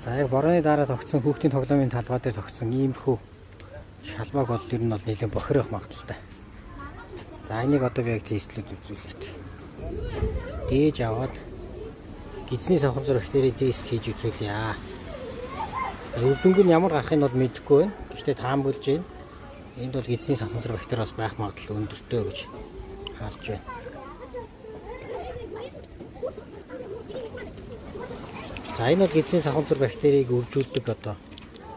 За яг борооны дараа тогтсон хүүхдийн тоглоомын талбай дээр тогтсон иймэрхүү шалмааг бол ер нь бол нэлээд бохирох магадaltaй. За энийг одоо би яг тестлээд үзүүлээд. Дээж аваад гидсний савхан зурагт дээр тест хийж үзүүлье. За үр дүнг нь ямар гарахыг нь бол мэдэхгүй байна. Гэхдээ таамаглаж байна. Энд бол гидсний савхан зурагт дээр бас байх магадлал өндөртэй гэж хаалж байна. За энэ бол гидсний савхан зур бактерийг үржүүлдэг одоо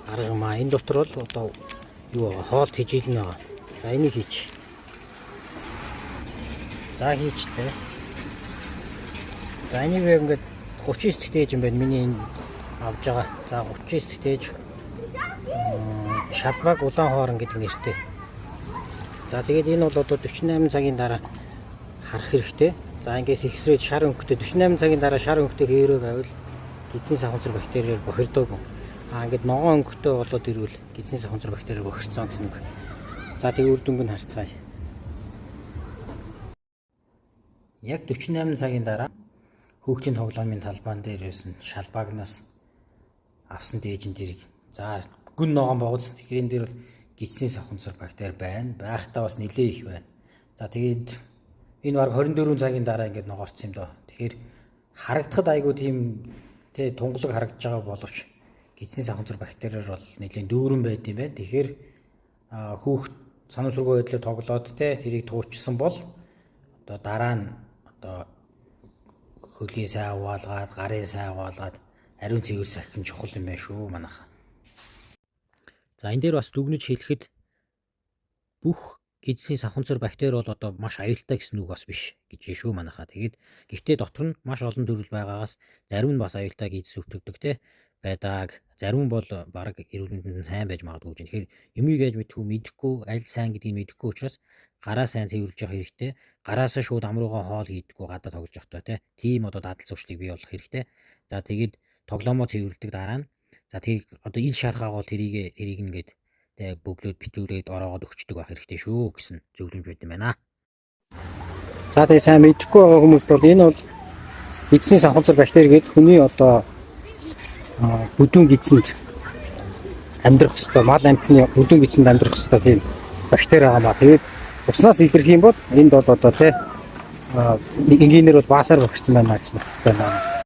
арга юм аа. Энэ дотор бол одоо юу байгаа? Хоол тэжээлнэ байгаа. За энийг хийч. За хийчтэй. За энийг яг ингээд 39 дэх юм байна. Миний энэ авж байгаа. За 39 дэх шалмаг улаан хоорон гэдэг нэртэй. За тэгээд энэ бол одоо 48 цагийн дараа харах хэрэгтэй. За ингээс ихсрээд шар өнгөтэй 48 цагийн дараа шар өнгөтэй хэерөө байвал гидсний савхан зур бактериэр бохирдог. Ингээд ногоон өнгөтэй болоод ирвэл гидсний савхан зур бактериэр бохирцсон гэсэн үг. За тэг үр дүнг нь харцгаая. Яг 48 цагийн дараа хүүхдийн тоглоомын талбайн дээрээс нь шалбаагнаас авсан дээжин дэрэг. За гүн ногоон богоц тэгэхээр энэ дээр бол гидсний савхан зур бактери байна. Байхдаа бас нэлээ их байна. За тэгээд энэ баг 24 цагийн дараа ингээд ногоорсон юм доо. Тэгэхээр харагдахад айгүй тийм тунгалаг харагдаж байгаа боловч гидсний савхан зур бактериэр бол нэлээд дүүрэн байд юм байна. Тэгэхээр хүүхд санамсаргүй байдлаар тоглоод тэрийг туучсан бол одоо дараа нь одоо хөлийг сайн угаалгаад, гарын сайн угаалгаад ариун цэвэр сахих нь чухал юм байна шүү манайха. За энэ дээр бас дүгнэж хэлэхэд бүх гидсний савхан зур бактери бол одоо маш аюултай гэсэн үг бас биш гэж шүү манайха. Тэгээд гэхдээ дотор нь маш олон төрөл байгаагаас зарим нь бас аюултай гидс өвтгдөг байдаг. Зарим нь бол бараг эрүүл мэндэнд сайн байж магадгүй гэж. Тэгэхээр юмыг яаж мэдэхгүй, аль сайн гэдгийг мэдэхгүй учраас гараа сайн цэвэрлж явах хэрэгтэй. Гараасаа шууд ам руугаа хоол хийдэггүй гадаа тоглож явахдаа тийм одоо дадал зуршлыг бий болгох хэрэгтэй. За тэгээд тоглоомоо цэвэрлдэг дараа нь за тийг одоо ил шархаагаа тэрийг ингээд бөглөөд битүүлээд ороогоод өгчдөг байх хэрэгтэй шүү гэсэн зөвлөмж байт юм байна. За тэгээ сайн мэдэхгүй байгаа хүмүүст бол энэ бол гидсний савхан зур бактери гэдэг хүний одоо бүдүүн гидсэнд амьдрах хэвээр мал амтны бүдүүн гидсэнд амьдрах хэвээр тийм бактери байгаа маа. Тэгээд уснаас илэрх юм бол энд бол одоо энгийнээр бол баасаар бохирсон байна гэсэн үг байна.